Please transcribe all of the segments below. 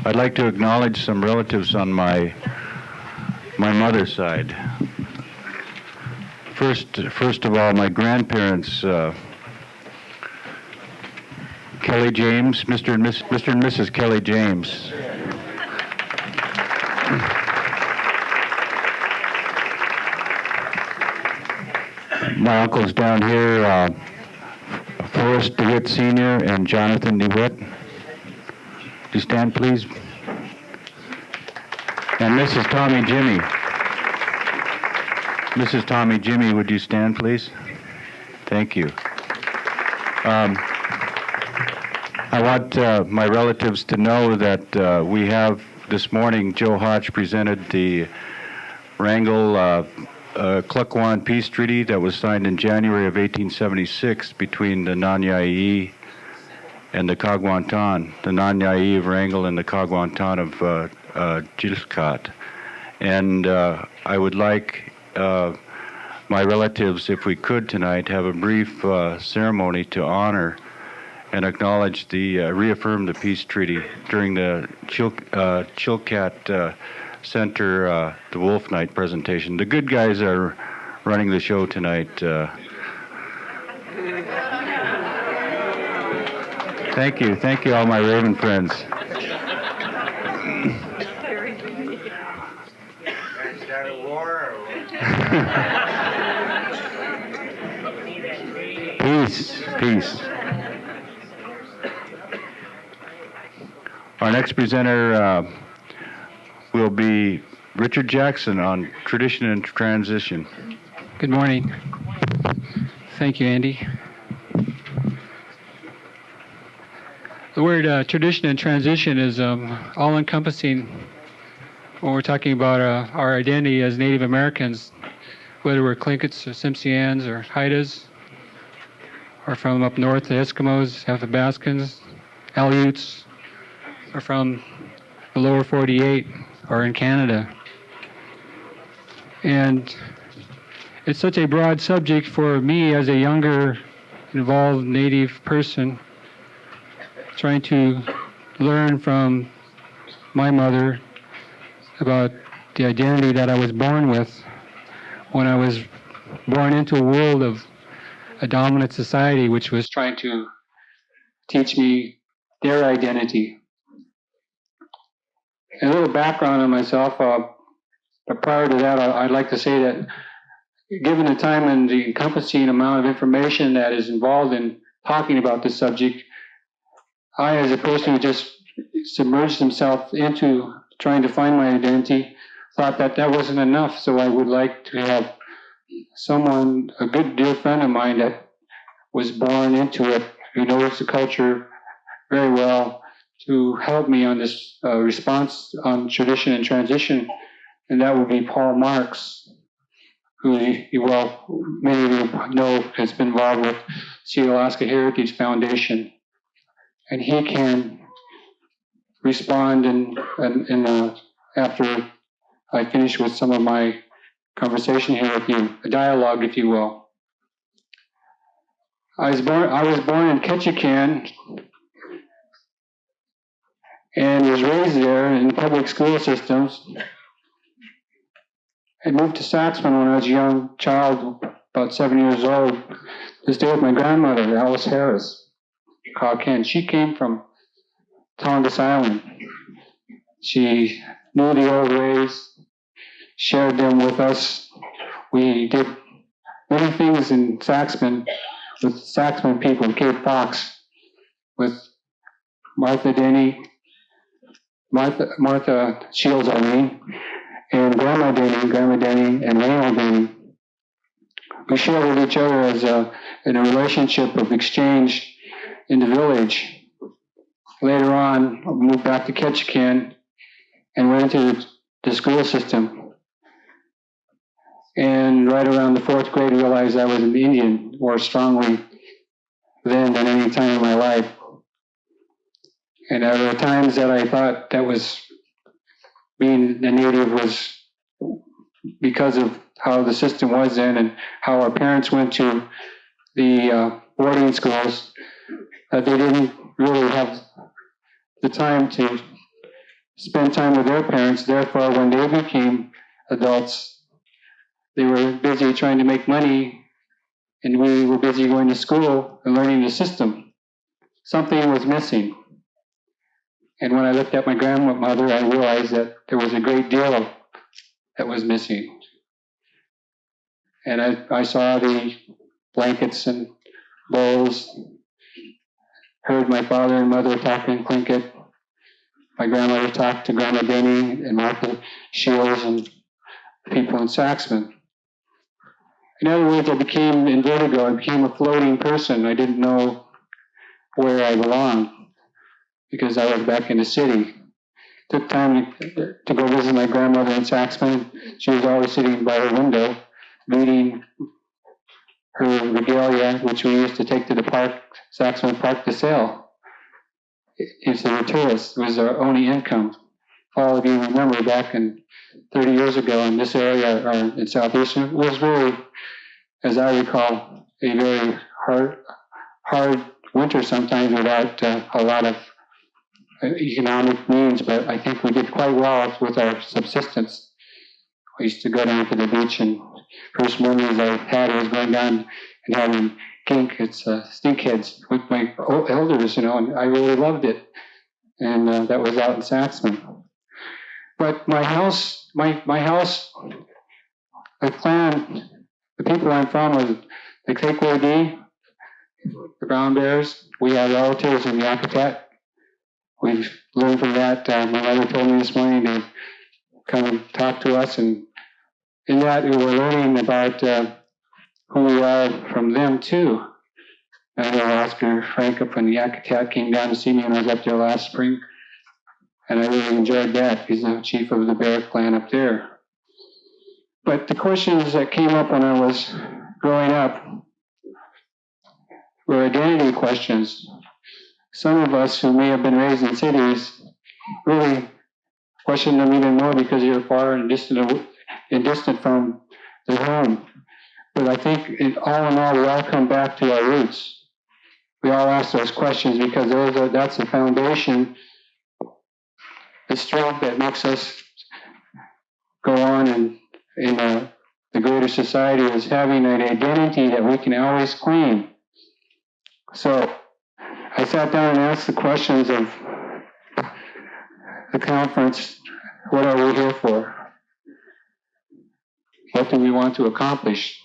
I'd like to acknowledge some relatives on my mother's side. First of all, my grandparents, Kelly James, Mr. and Mrs. Kelly James. My uncles down here, Forrest DeWitt Sr. and Jonathan DeWitt. Do you stand, please? And Mrs. Tommy Jimmy. Mrs. Tommy Jimmy, would you stand, please? Thank you. I want my relatives to know that we have this morning, Joe Hodge presented the Wrangell Kaagwaantan Peace Treaty that was signed in January of 1876 between the Naanyani and the Kaagwaantan, the Naanyani of Wrangell and the Kaagwaantan of Tlingit. And I would like my relatives, if we could tonight, have a brief ceremony to honor and acknowledge reaffirm the peace treaty during the Chilkat Center, the Wolf Night presentation. The good guys are running the show tonight. Thank you all my Raven friends. Peace. Our next presenter will be Richard Jackson on Tradition and Transition. Good morning. Thank you, Andy. The word tradition and transition is all-encompassing when we're talking about our identity as Native Americans, whether we're Tlingits or Tsimshians or Haidas, or from up north, the Eskimos, Athabascans, Aleuts, or from the lower 48, or in Canada. And it's such a broad subject for me as a younger, involved Native person, trying to learn from my mother about the identity that I was born with when I was born into a world of a dominant society which was trying to teach me their identity. A little background on myself, but prior to that, I'd like to say that given the time and the encompassing amount of information that is involved in talking about this subject, I, as a person who just submerged himself into trying to find my identity, thought that that wasn't enough, so I would like to have someone, a good dear friend of mine that was born into it, who knows the culture very well, to help me on this response on tradition and transition, and that would be Paul Marks, who many of you know has been involved with the Alaska Heritage Foundation, and he can respond and after I finish with some of my conversation here with you, a dialogue, if you will. I was born in Ketchikan and was raised there in public school systems. I moved to Saxman when I was a young child, about 7 years old, to stay with my grandmother, Alice Harris, Kaagwaantan. She came from Tongass Island. She knew the old ways, shared them with us. We did many things in Saxman with Saxman people, Cape Fox, with Martha Shields, and Grandma Denny, and Reno Denny. We shared with each other as in a relationship of exchange in the village. Later on, I moved back to Ketchikan and went into the school system. And right around the 4th grade, I realized I was an Indian more strongly then than any time in my life. And there were times that I thought that was being a Native was because of how the system was then and how our parents went to the boarding schools, that they didn't really have the time to spend time with their parents. Therefore, when they became adults, they were busy trying to make money, and we were busy going to school and learning the system. Something was missing. And when I looked at my grandmother, I realized that there was a great deal that was missing. And I saw the blankets and bowls, heard my father and mother talk in Tlingit. My grandmother talked to Grandma Denny and Martha Shields and people in Saxman. In other words, I became in vertigo. I became a floating person. I didn't know where I belonged because I was back in the city. Took time to go visit my grandmother in Saxman. She was always sitting by her window, reading her regalia, which we used to take to the park, Saxman Park, to sell. As a tourist, it was our only income. All of you remember back in 30 years ago in this area, or in Southeastern, it was really, as I recall, a very hard winter sometimes without a lot of economic means, but I think we did quite well with our subsistence. We used to go down to the beach, and first memories I had was going down and having stinkheads with my elders, and I really loved it. And that was out in Saxman. But my house, the clan, the people I'm from was the Kaagwaantan, the Brown Bears. We have relatives in Yakutat. We've learned from that. My mother told me this morning to come and talk to us, and in that we were learning about who we are from them too. I know Oscar Frank up from the Yakutat came down to see me when I was up there last spring, and I really enjoyed that. He's the chief of the Bear clan up there. But the questions that came up when I was growing up were identity questions. Some of us who may have been raised in cities really question them even more because you're far and distant from the home. But I think all in all, we all come back to our roots. We all ask those questions because that's the foundation, the strength that makes us go on in the greater society is having an identity that we can always claim. So I sat down and asked the questions of the conference, what are we here for? What do we want to accomplish?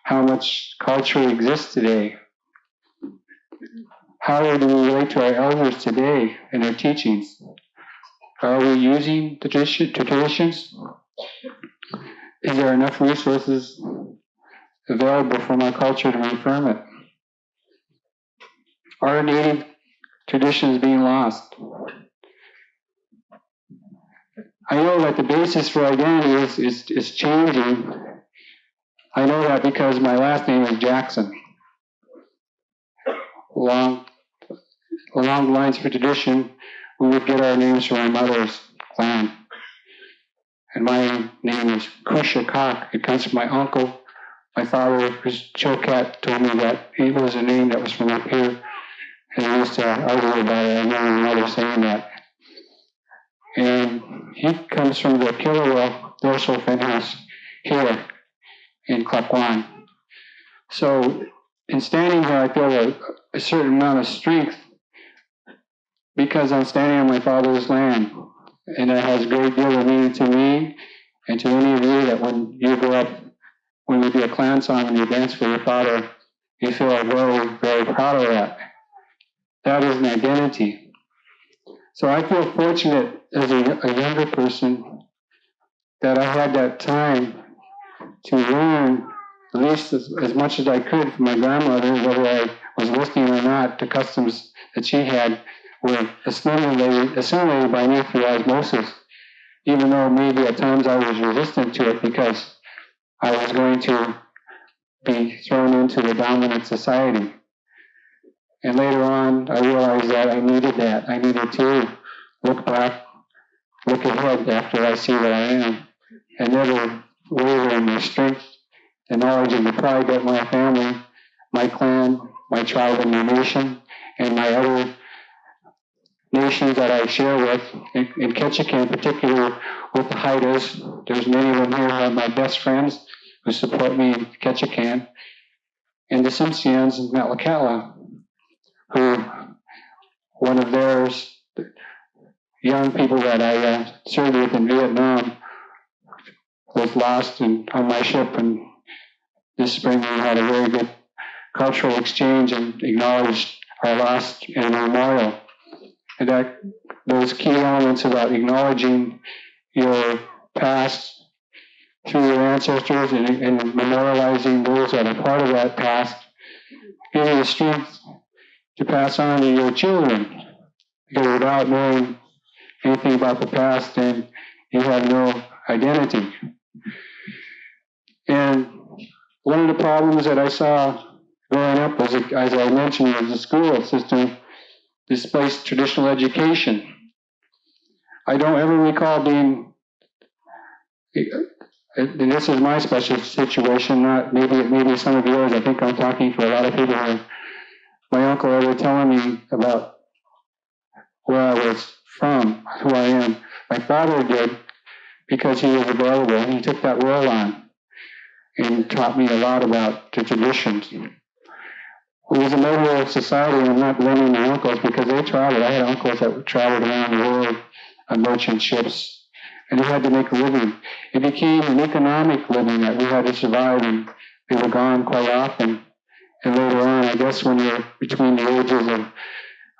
How much culture exists today? How do we relate to our elders today and their teachings? Are we using the traditions? Is there enough resources available from our culture to reaffirm it? Are native traditions being lost? I know that the basis for identity is changing. I know that because my last name is Jackson. Along the lines for tradition, we would get our names from my mother's clan. And my name is Kushakak. It comes from my uncle. My father, Chokat, told me that it was a name that was from up here. And I used to argue about it. I remember my mother saying that. And he comes from the Kilauea dorsal fin house here in Kaagwaantan. So in standing here, I feel a certain amount of strength because I'm standing on my father's land. And that has a great deal of meaning to me and to any of you that when you go up, when we do a clan song and you dance for your father, you feel very, very proud of that. That is an identity. So I feel fortunate as a younger person that I had that time to learn at least as much as I could from my grandmother, whether I was listening or not. The customs that she had were assimilated by me through osmosis, even though maybe at times I was resistant to it because I was going to be thrown into the dominant society. And later on, I realized that I needed that. I needed to look back, look ahead after I see what I am, and never waver in my strength, the knowledge and the pride that my family, my clan, my tribe, and my nation, and my other nations that I share with, in Ketchikan in particular, with the Haidas. There's many of them here who are my best friends who support me in Ketchikan, and the Simpsons in Metlakatla, who one of theirs young people that I served with in Vietnam was lost on my ship, and this spring we had a very good cultural exchange and acknowledged our loss in a memorial. And that those key elements about acknowledging your past through your ancestors and memorializing those that are part of that past give you the strength to pass on to your children. Because without knowing anything about the past, then you have no identity. And one of the problems that I saw growing up was, as I mentioned, was the school system displaced traditional education. I don't ever recall being, and this is my special situation, not maybe some of yours. I think I'm talking for a lot of people here. My uncle ever telling me about where I was from, who I am. My father did because he was available. He took that role on and taught me a lot about the traditions. It was a mobile society, and I'm not blaming my uncles because they traveled. I had uncles that traveled around the world on merchant ships, and they had to make a living. It became an economic living that we had to survive, and they were gone quite often. And later on, I guess when you're between the ages of,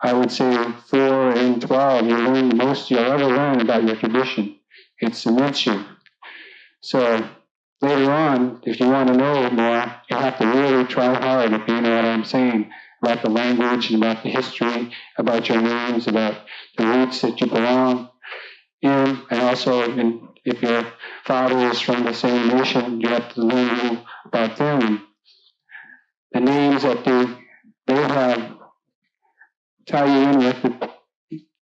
I would say, 4 and 12, you learn the most you'll ever learn about your tradition. It cements you. So later on, if you want to know more, you have to really try hard, if you know what I'm saying, about the language and about the history, about your names, about the roots that you belong in, and also if your father is from the same nation, you have to learn about them. The names that they have tie you in with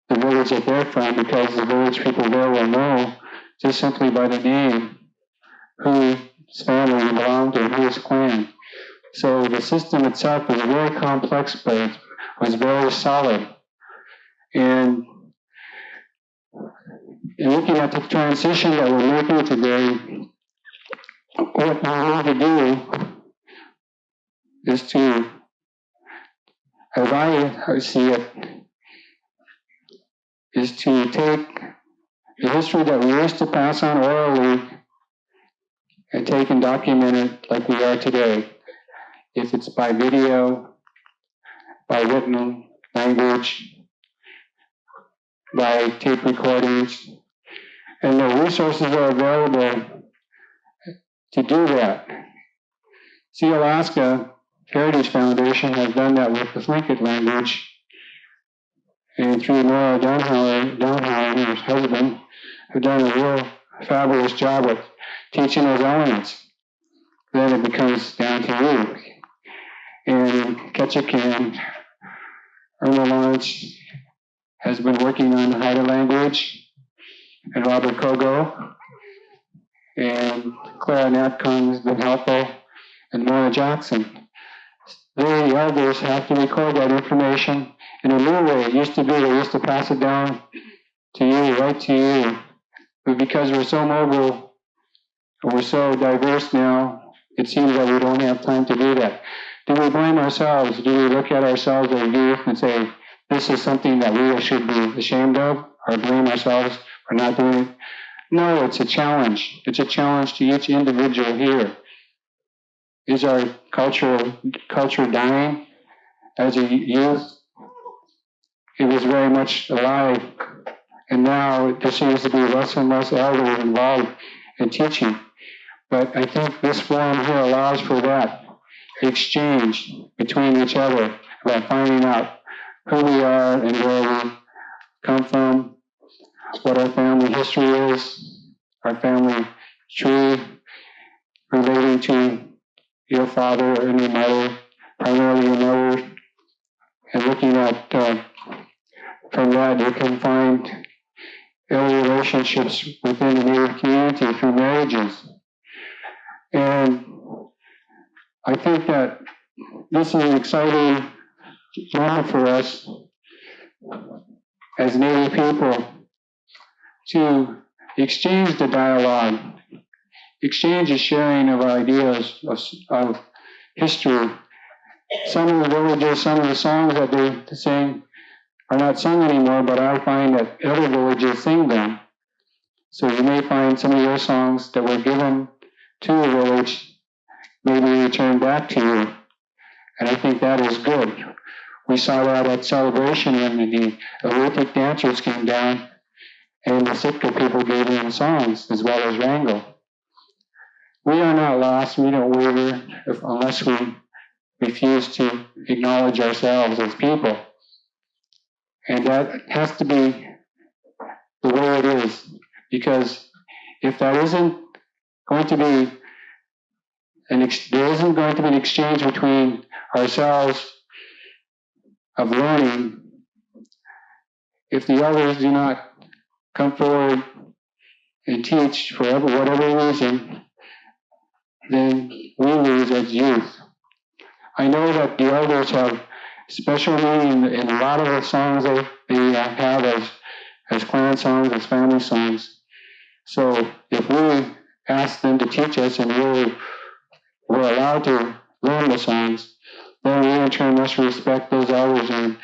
the village that they're from, because the village people there will know just simply by the name whose family you belong to, whose clan. So the system itself was very complex, but it was very solid. And in looking at the transition that we're making today, what we need to do is to, as I see it, is to take the history that we used to pass on orally and take and document it like we are today. If it's by video, by written language, by tape recordings, and the resources are available to do that. See, Alaska Heritage Foundation has done that with the Tlingit language, and through Nora Downhauer and her husband, have done a real fabulous job with teaching those elements. Then it becomes down to you. And Ketchikan, Irma Lawrence has been working on the Haida language, and Robert Kogo, and Clara Natkong has been helpful, and Nora Jackson. They, the elders, have to record that information in a new way. It used to be they used to pass it down to you, right to you. But because we're so mobile, and we're so diverse now, it seems that we don't have time to do that. Do we blame ourselves? Do we look at ourselves as youth and say, this is something that we should be ashamed of, or blame ourselves for not doing it? No, it's a challenge. It's a challenge to each individual here. Is our culture dying? As a youth, it was very much alive, and now there seems to be less and less elders involved in teaching. But I think this forum here allows for that exchange between each other about finding out who we are and where we come from, what our family history is, our family tree relating to your father and your mother, primarily your mother, and looking at from that you can find early relationships within the Native community through marriages. And I think that this is an exciting moment for us as Native people to exchange the dialogue, exchange the sharing of ideas of history. Some of the villages, some of the songs that they sing are not sung anymore, but I find that other villages sing them. So you may find some of your songs that were given to a village maybe returned back to you. And I think that is good. We saw that at Celebration when the Olympic dancers came down and the Sitka people gave them songs as well as Wrangell. We are not lost. We don't waver unless we refuse to acknowledge ourselves as people. And that has to be the way it is. Because if that isn't going to be there isn't going to be an exchange between ourselves of learning, if the others do not come forward and teach for whatever reason, then we lose as youth. I know that the elders have special meaning in a lot of the songs they have as clan songs, as family songs. So if we ask them to teach us and we're allowed to learn the songs, then we in turn must respect those elders and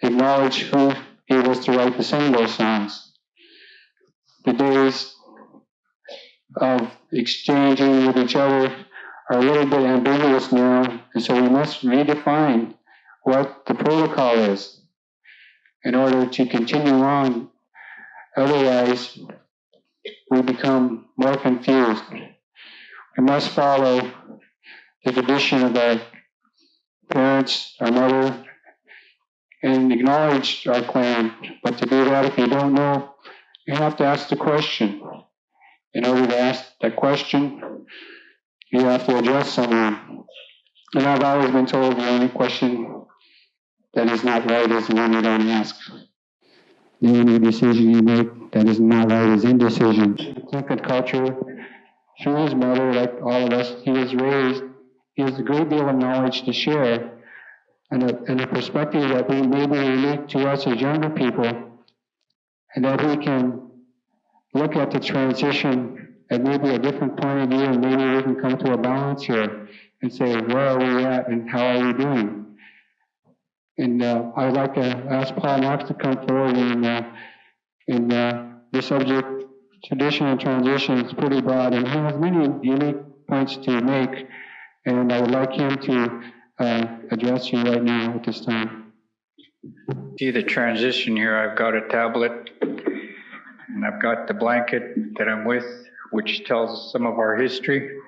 acknowledge who gave us the right to sing those songs. The days of exchanging with each other are a little bit ambiguous now, and so we must redefine what the protocol is in order to continue on. Otherwise, we become more confused. We must follow the tradition of our parents, our mother, and acknowledge our clan. But to do that, if you don't know, you have to ask the question. In order to ask that question, you have to address someone. And I've always been told the only question that is not right is the one you don't ask. The only decision you make that is not right is indecision. Tlingit culture, through his mother, like all of us, he has a great deal of knowledge to share and a perspective that may be unique to us as younger people, and that he can look at the transition at maybe a different point of view, and maybe we can come to a balance here and say, where are we at and how are we doing? And I would like to ask Paul Marks to come forward in the subject, tradition and transition is pretty broad, and he has many unique points to make, and I would like him to address you right now at this time. See the transition here. I've got a tablet and I've got the blanket that I'm with, which tells some of our history.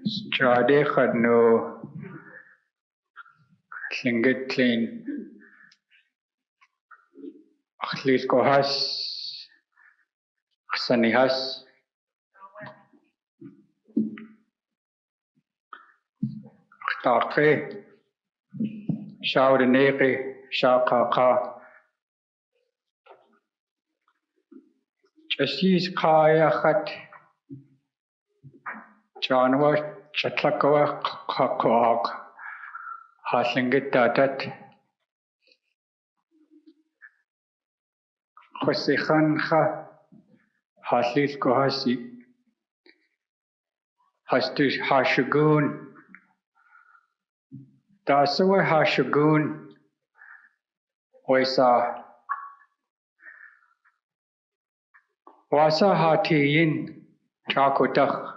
Strade no Tlingit clean. Achlis kohas sanihas. Chtake Shaudeneke Shakaka. Jasis Kaya Khat Janwa Chatlakawa Kakoak Haslingit Datat Hosikhanha Haslis Kohasi Hastu Hashagun Dasawa Hashagun Waisa Wasa Hatiyin Chakotach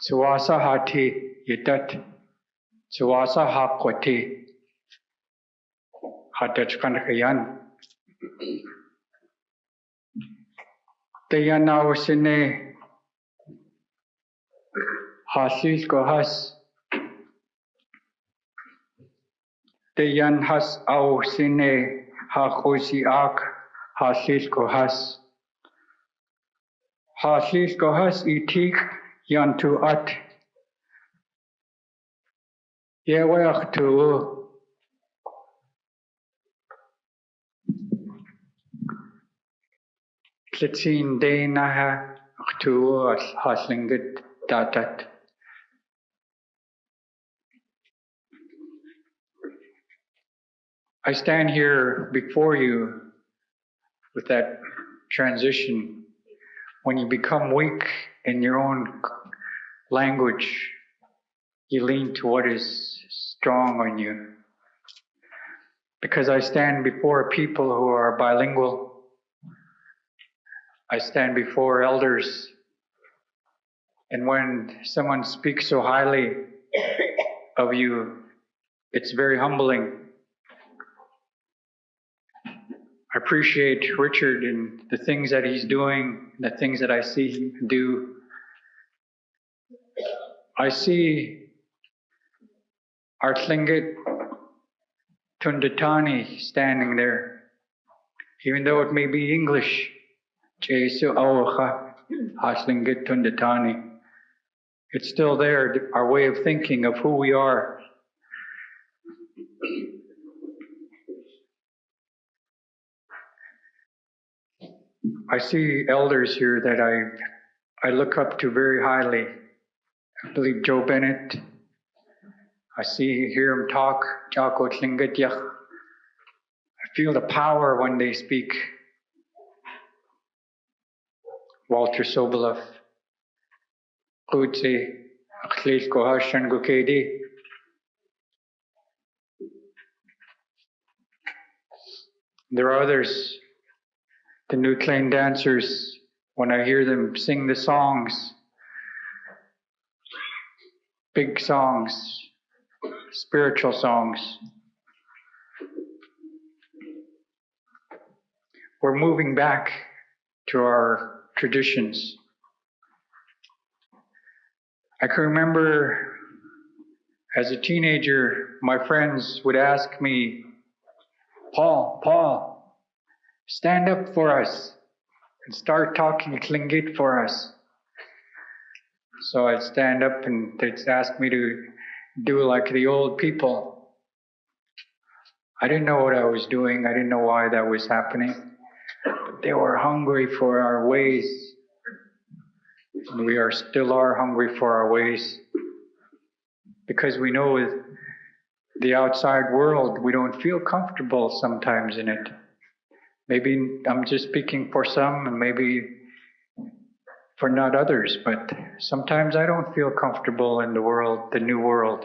Suwasa Hati Yitat Suwasa Hakwati Hatachkanakayan Tayanawasine Hasis Kohas Tayan Has Ausine Hakosi Ak Hasis Kohas Hasis Kohas Itik Yantu At Yewach Tu Tlitsin de naha tu Tlingit datat. I stand here before you with that transition. When you become weak in your own language, you lean to what is strong in you. Because I stand before people who are bilingual, I stand before elders, and when someone speaks so highly of you, it's very humbling. I appreciate Richard and the things that he's doing, the things that I see him do. I see our Tlingit Tundatani standing there, even though it may be English. Jesu Awacha Tlingit Tundatani. It's still there, our way of thinking of who we are. I see elders here that I look up to very highly. I believe Joe Bennett. I hear him talk, Jako Tlingit Yach. I feel the power when they speak. Walter Sobolov. Kutsi, Akhlis Kohashan Gukedi. There are others, the New Klein dancers, when I hear them sing the songs, big songs, spiritual songs. We're moving back to our traditions. I can remember as a teenager, my friends would ask me, Paul, stand up for us and start talking Tlingit for us. So I'd stand up and they'd ask me to do like the old people. I didn't know what I was doing. I didn't know why that was happening. But they were hungry for our ways. And we still are hungry for our ways. Because we know with the outside world, we don't feel comfortable sometimes in it. Maybe I'm just speaking for some and maybe for not others, but sometimes I don't feel comfortable in the world, the new world.